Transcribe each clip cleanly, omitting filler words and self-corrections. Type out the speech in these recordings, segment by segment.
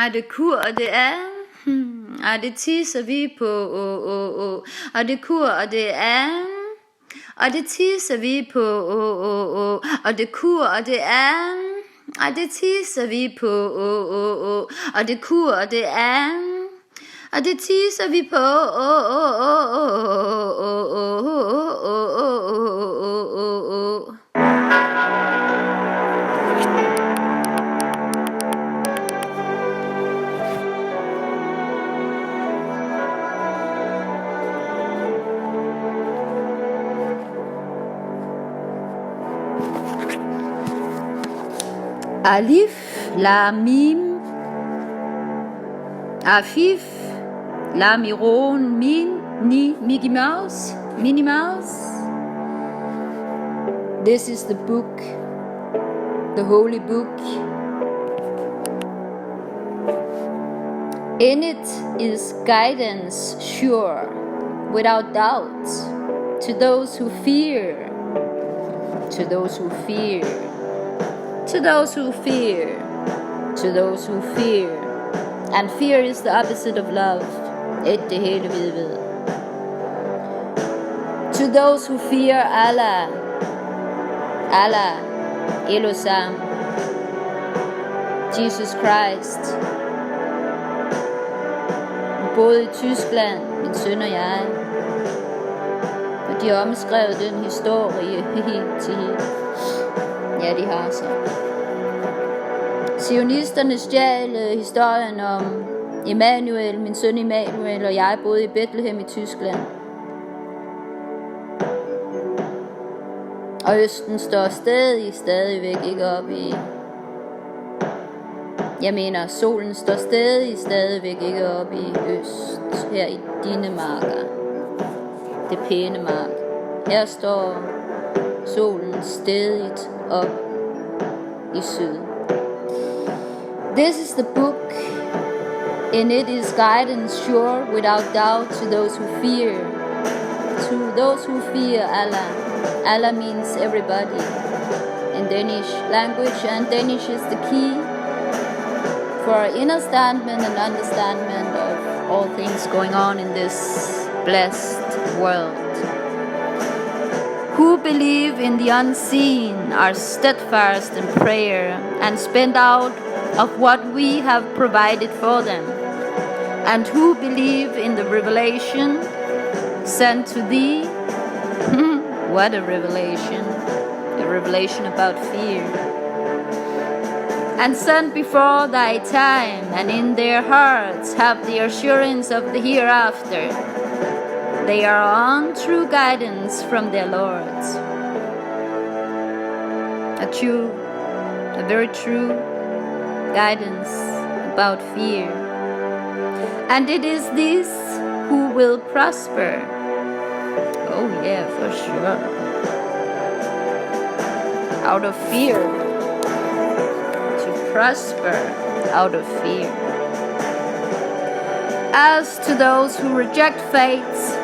Er det kur, og det er? Er det tisser vi på? Og det kur, og det er? Og det tisser vi på? Og det kur, og det er? Og det tisser vi på? Og det kur, og det er? Og det tisser vi på? Alif, Lam, Mim, Afif, Lam, Iron, Min, Ni, Mickey Mouse, Minnie Mouse. This is the book, the holy book. In it is guidance sure, without doubt, to those who fear, to those who fear. To those who fear, to those who fear. And fear is the opposite of love. Det hele vi ved. To those who fear Allah, Allah, Elohim, Jesus Christ. Både i Tyskland, min søn og jeg, og de har omskrevet den historie til hende. Ja, de har så. Zionisterne stjal historien om Immanuel, min søn Immanuel, og jeg boede i Bethlehem i Tyskland. Og Østen står stadigvæk ikke op i... Jeg mener, solen står stadigvæk ikke op i øst, her i dine marker. Det pæne mark. Her står solen stadigt op i syd. This is the book. In it is guidance sure, without doubt, to those who fear. To those who fear Allah. Allah means everybody in Danish language, and Danish is the key for understanding and understanding of all things going on in this blessed world. Who believe in the unseen are steadfast in prayer and spend out of what we have provided for them. And who believe in the revelation sent to thee? What a revelation. A revelation about fear. And sent before thy time, and in their hearts have the assurance of the hereafter. They are on true guidance from their lords. A very true guidance about fear. And it is this who will prosper. Oh yeah, for sure. Out of fear. To prosper out of fear. As to those who reject faith,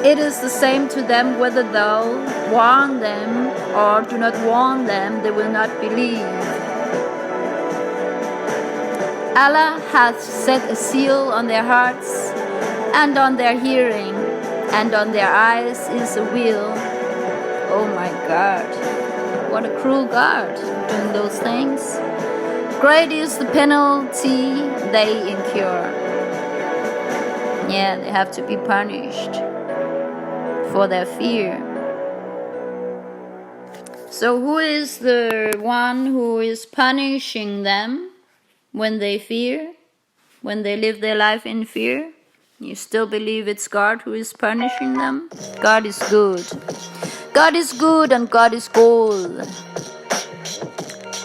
it is the same to them whether thou warn them or do not warn them, they will not believe. Allah hath set a seal on their hearts and on their hearing, and on their eyes is a wheel. Oh my God, what a cruel God doing those things. Great is the penalty they incur. Yeah, they have to be punished for their fear. So who is the one who is punishing them when they fear? When they live their life in fear? You still believe it's God who is punishing them? God is good. God is good and God is good.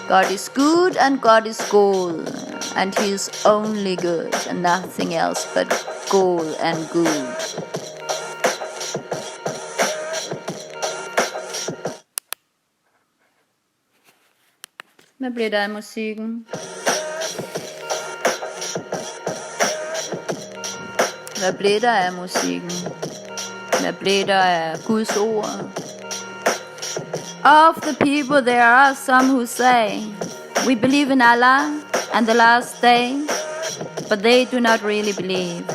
God is good and God is good. And He is only good and nothing else but good and good. Hvad blev der af musikken? Hvad blev der af musikken? Hvad blev der af Guds ord? Of the people there are some who say, We believe in Allah and the last day, but they do not really believe.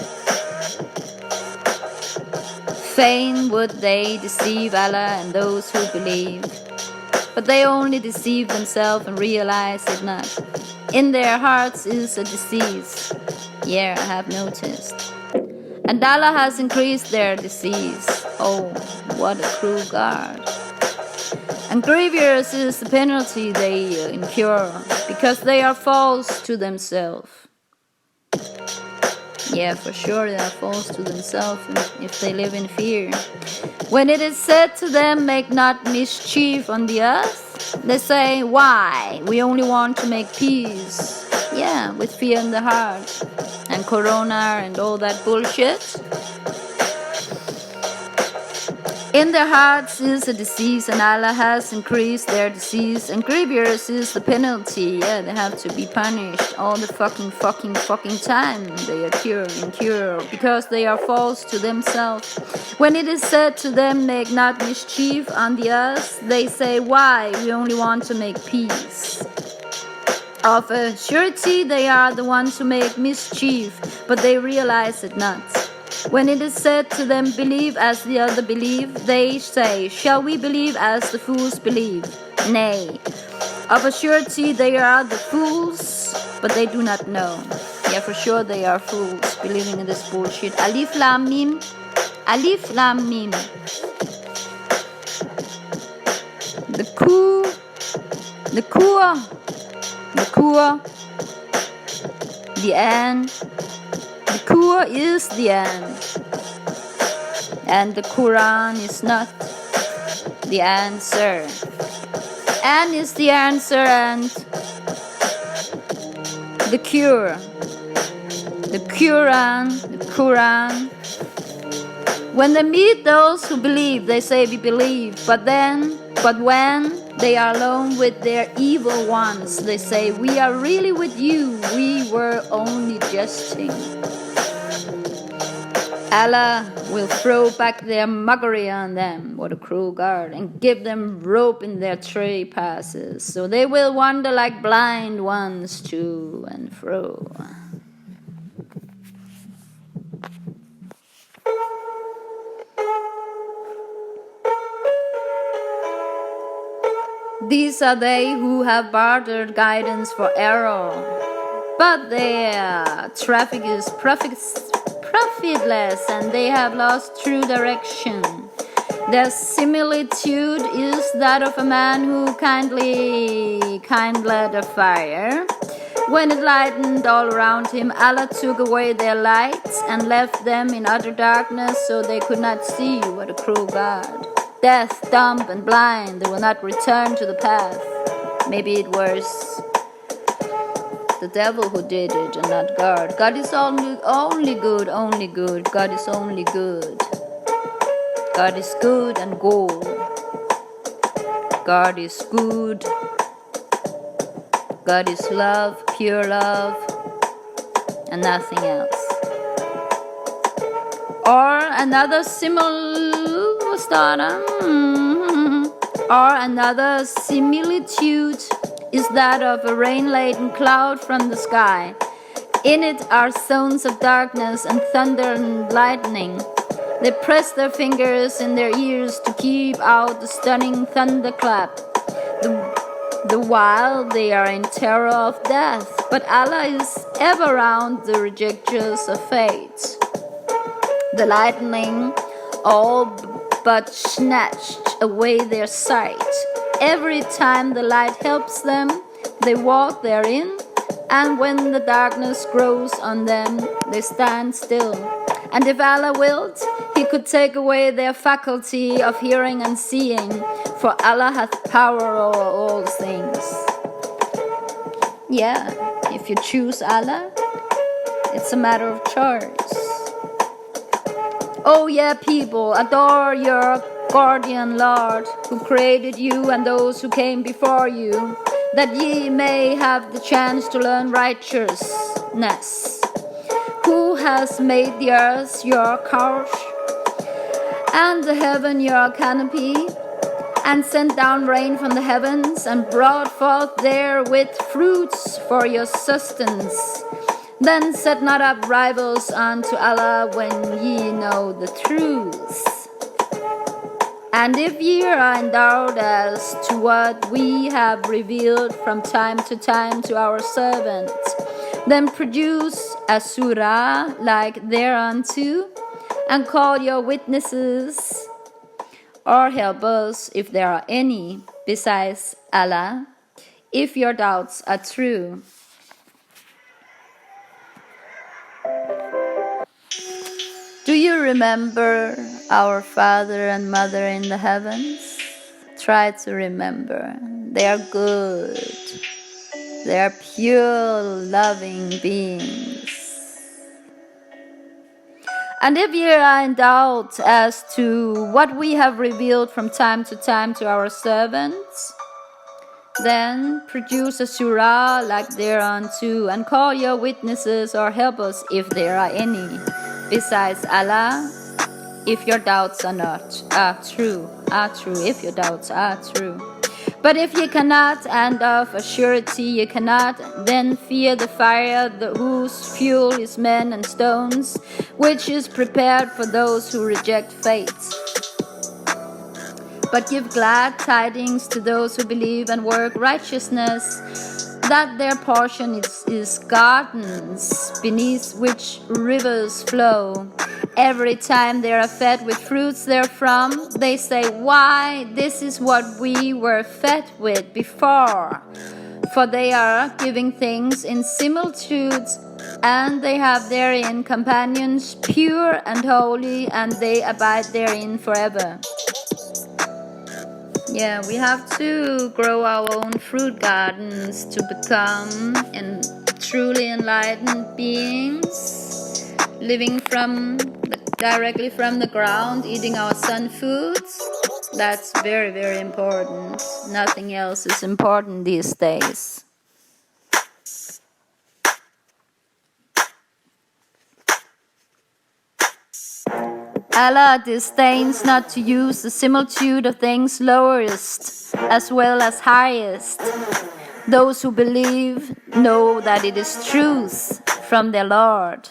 Fain would they deceive Allah and those who believe, but they only deceive themselves and realize it not. In their hearts is a disease, yeah, I have noticed, and Allah has increased their disease. Oh, what a cruel God. And grievous is the penalty they incur, because they are false to themselves. Yeah, for sure they are false to themselves if they live in fear. When it is said to them, make not mischief on the earth, they say, why? We only want to make peace. Yeah, with fear in the heart. And corona and all that bullshit. In their hearts is a disease, and Allah has increased their disease, and grievous is the penalty. Yeah, they have to be punished all the fucking time they incur, because they are false to themselves. When it is said to them, make not mischief on the earth, they say, why? We only want to make peace. Of a surety they are the ones who make mischief, but they realize it not. When it is said to them, believe as the other believe, they say, shall we believe as the fools believe? Nay. Of a surety they are the fools, but they do not know. Yeah, for sure they are fools, believing in this bullshit. Alif Lam Mim. Alif Lam Mim. The end. The cure is the end, and the Qur'an is not the answer. And is the answer and the cure. The Qur'an. When they meet those who believe, they say we believe, but when they are alone with their evil ones, they say we are really with you, we were only jesting. Allah will throw back their mockery on them, what a cruel God, and give them rope in their trespasses, so they will wander like blind ones to and fro. These are they who have bartered guidance for error, but their traffic is profitless, and they have lost true direction. Their similitude is that of a man who kindled a fire. When it lightened all around him, Allah took away their lights and left them in utter darkness, so they could not see. What a cruel God. Deaf, dumb, and blind, they will not return to the path. Maybe it was the devil who did it and not God. God is only good. God is only good. God is good and gold. God is good. God is love, pure love, and nothing else. Or another similitude is that of a rain-laden cloud from the sky. In it are zones of darkness and thunder and lightning. They press their fingers in their ears to keep out the stunning thunderclap, the while they are in terror of death. But Allah is ever round the rejectors of fate. The lightning all but snatched away their sight. Every time the light helps them, they walk therein, and when the darkness grows on them, they stand still. And if Allah willed, He could take away their faculty of hearing and seeing, for Allah hath power over all things. Yeah, if you choose Allah, it's a matter of choice. Oh yeah, people, adore your guardian Lord, who created you and those who came before you, that ye may have the chance to learn righteousness. Who has made the earth your couch, and the heaven your canopy? and sent down rain from the heavens, and brought forth therewith fruits for your sustenance. Then set not up rivals unto Allah when ye know the truth. And if ye are in doubt as to what we have revealed from time to time to our servants, then produce a surah like thereunto, and call your witnesses or helpers, if there are any, besides Allah, if your doubts are true. Do you remember our father and mother in the heavens? Try to remember. They are good. They are pure, loving beings. And if ye are in doubt as to what we have revealed from time to time to our servants, then produce a surah like thereunto, and call your witnesses or helpers, if there are any, besides Allah, if your doubts are true, if your doubts are true. But if ye cannot, and of a surety ye cannot, then fear the fire whose fuel is men and stones, which is prepared for those who reject faith. But give glad tidings to those who believe and work righteousness, that their portion is gardens, beneath which rivers flow. Every time they are fed with fruits therefrom, they say, why, this is what we were fed with before. For they are giving things in similitudes, and they have therein companions pure and holy, and they abide therein forever. Yeah, we have to grow our own fruit gardens to become truly enlightened beings, living directly from the ground, eating our sun foods. That's very, very important. Nothing else is important these days. Allah disdains not to use the similitude of things lowest as well as highest. Those who believe know that it is truth from their Lord.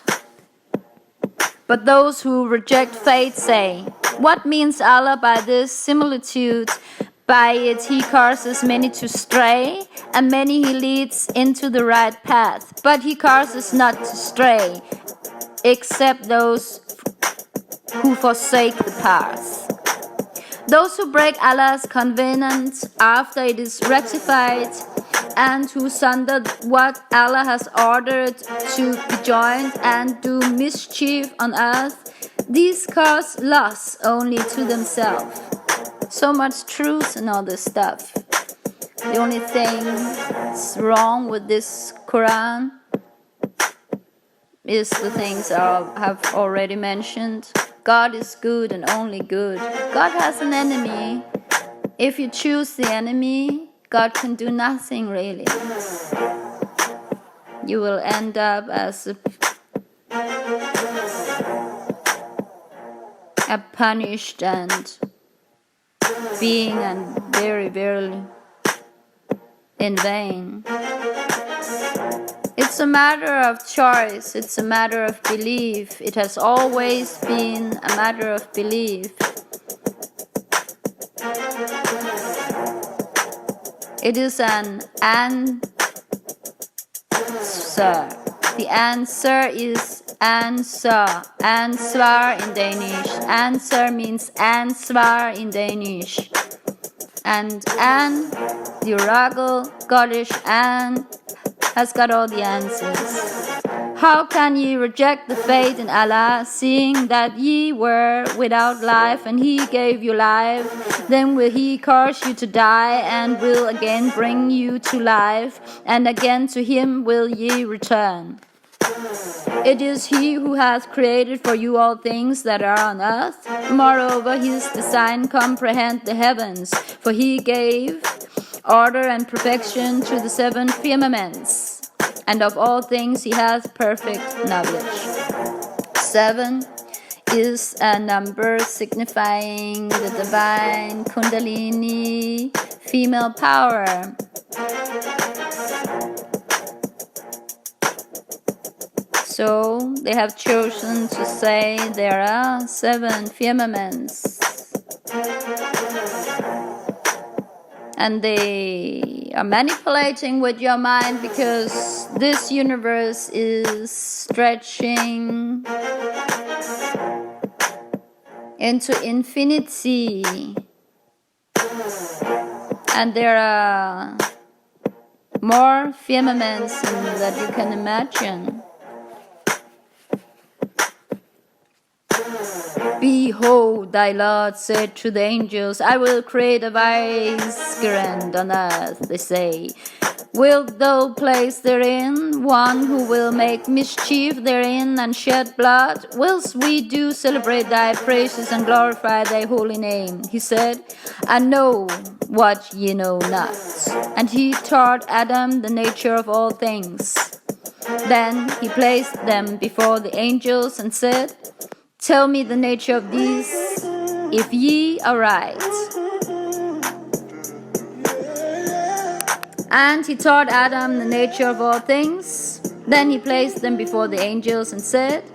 But those who reject faith say, what means Allah by this similitude? By it he causes many to stray, and many he leads into the right path. But he causes not to stray, except those who forsake the path. Those who break Allah's covenant after it is ratified, and who sunder what Allah has ordered to be joined, and do mischief on earth, these cause loss only to themselves. So much truth in all this stuff. The only thing that's wrong with this Qur'an is the things I have already mentioned. God is good and only good. God has an enemy. If you choose the enemy, God can do nothing really. You will end up as a punished and being and very, very in vain. It's a matter of choice, it's a matter of belief. It has always been a matter of belief. It is an answer. The answer is answer. Answer in Danish. Answer means answer in Danish. And An, the oracle, Goddess An, has got all the answers. How can ye reject the faith in Allah, seeing that ye were without life, and He gave you life? Then will He cause you to die, and will again bring you to life, and again to Him will ye return. It is He who hath created for you all things that are on earth. Moreover, His design comprehend the heavens, for He gave order and perfection to the seven firmaments, and of all things He hath perfect knowledge. 7. is a number signifying the divine Kundalini female power. So they have chosen to say there are 7 firmaments. And they are manipulating with your mind because this universe is stretching into infinity. And there are more firmaments than you can imagine. Behold, thy Lord said to the angels, I will create a vicegerent on earth, they say. Wilt thou place therein one who will make mischief therein and shed blood? Whilst we do celebrate thy praises and glorify thy holy name. He said, I know what ye know not. And he taught Adam the nature of all things. Then he placed them before the angels and said, Tell me the nature of these, if ye are right. And he taught Adam the nature of all things. Then he placed them before the angels and said,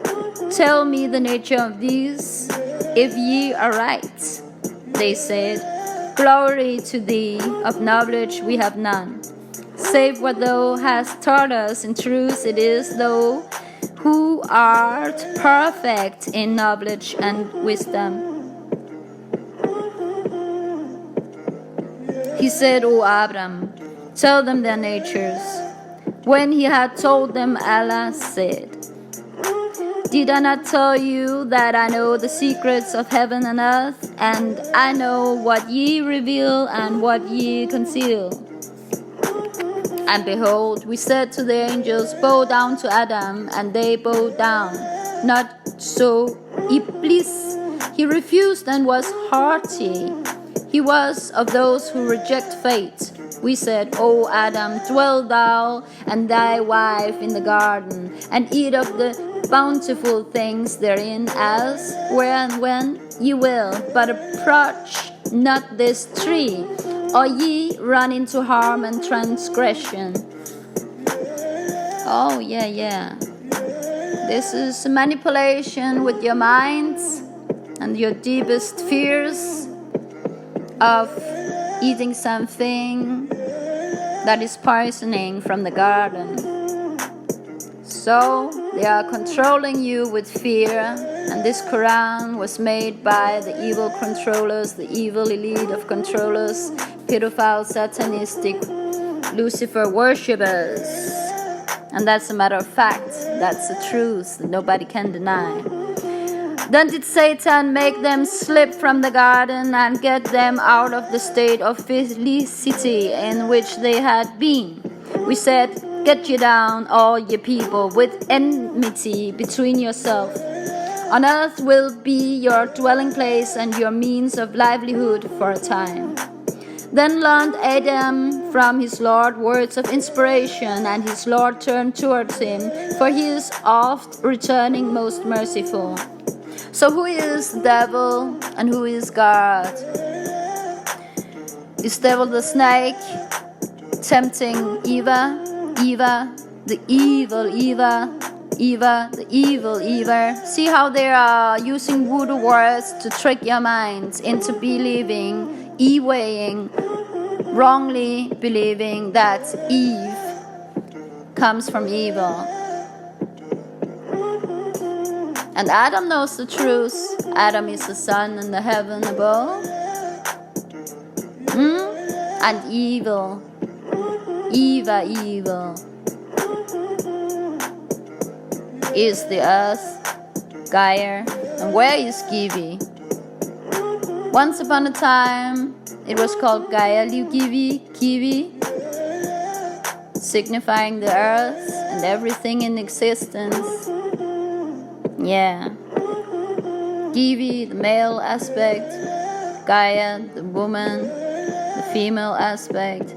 Tell me the nature of these, if ye are right. They said, Glory to thee, of knowledge we have none, save what thou hast taught us. In truth it is thou who art perfect in knowledge and wisdom. He said, O Abram, tell them their natures. When he had told them, Allah said, Did I not tell you that I know the secrets of heaven and earth, and I know what ye reveal and what ye conceal? And behold, we said to the angels, Bow down to Adam, and they bowed down. Not so Iblis. He refused and was haughty. He was of those who reject fate. We said, O Adam, dwell thou and thy wife in the garden, and eat of the bountiful things therein as, where and when ye will, but approach not this tree, or ye run into harm and transgression. Oh, yeah. This is manipulation with your minds and your deepest fears of eating something that is poisoning from the garden. So they are controlling you with fear, and this Qur'an was made by the evil controllers, the evil elite of controllers, pedophile, satanistic, Lucifer worshippers. And that's a matter of fact. That's the truth that nobody can deny. Then did Satan make them slip from the garden and get them out of the state of felicity in which they had been. We said, Get ye down, all ye people, with enmity between yourselves. On earth will be your dwelling place and your means of livelihood for a time. Then learned Adam from his Lord words of inspiration, and his Lord turned towards him, for he is oft returning most merciful. So who is the devil and who is God? Is devil the snake tempting Eva, the evil Eva, the evil Eva? See how they are using voodoo words to trick your minds into believing, e-weighing, wrongly believing that Eve comes from evil. And Adam knows the truth. Adam is the sun in the heaven above. And evil, evil, is the earth, Gaia. And where is Givi? Once upon a time, it was called Gaia Kivi, signifying the earth and everything in existence. Yeah. Givi, the male aspect. Gaia, the woman, the female aspect.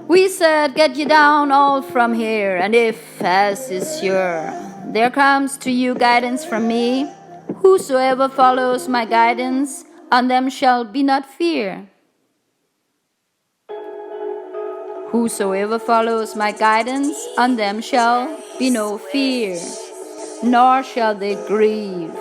We said, Get ye down all from here, and if, as is your There comes to you guidance from me. Whosoever follows my guidance, on them shall be not fear. Whosoever follows my guidance, on them shall be no fear, nor shall they grieve.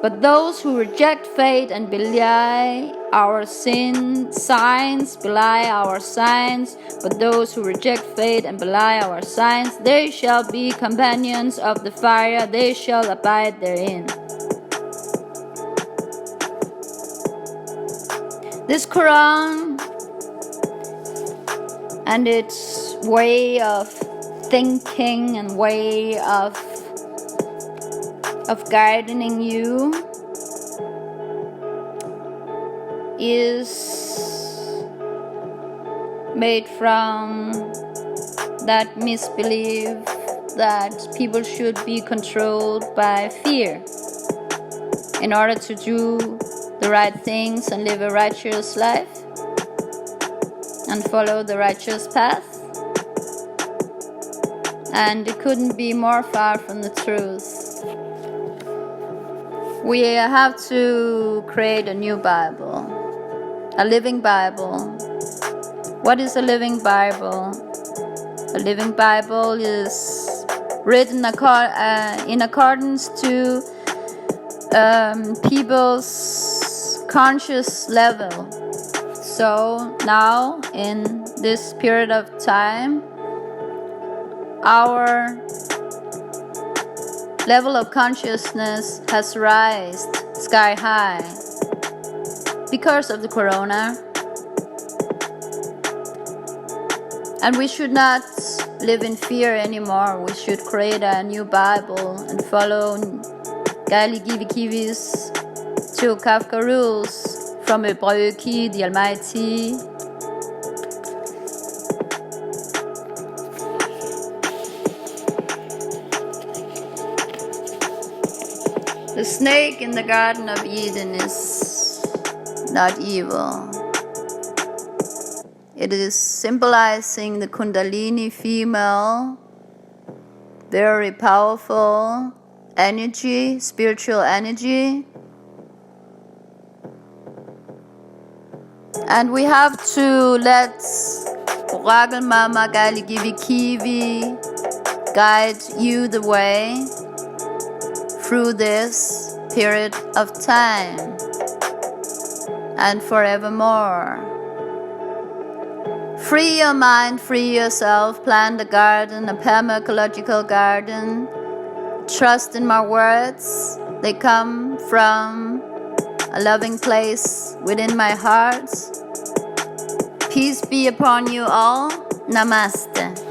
But those who reject faith and belie our signs, belie our signs, but those who reject faith and belie our signs, they shall be companions of the fire, they shall abide therein. This Qur'an and its way of thinking and way of guiding you is made from that misbelief that people should be controlled by fear in order to do the right things and live a righteous life and follow the righteous path. And it couldn't be more far from the truth. We have to create a new Bible, a living Bible. What is a living Bible? A living Bible is written in accordance to people's conscious level. So now, in this period of time, our level of consciousness has risen sky high because of the corona. And we should not live in fear anymore. We should create a new Bible and follow Gali Gibi Kivi's two Kafka rules from Ebreuki, the Almighty. The snake in the Garden of Eden is not evil. It is symbolizing the Kundalini female, very powerful energy, spiritual energy. And we have to let Oracle Mama Gali Gibi Kivi guide you the way through this period of time and forevermore. Free your mind, free yourself, plant a garden, a permaecological garden. Trust in my words, they come from a loving place within my heart. Peace be upon you all. Namaste.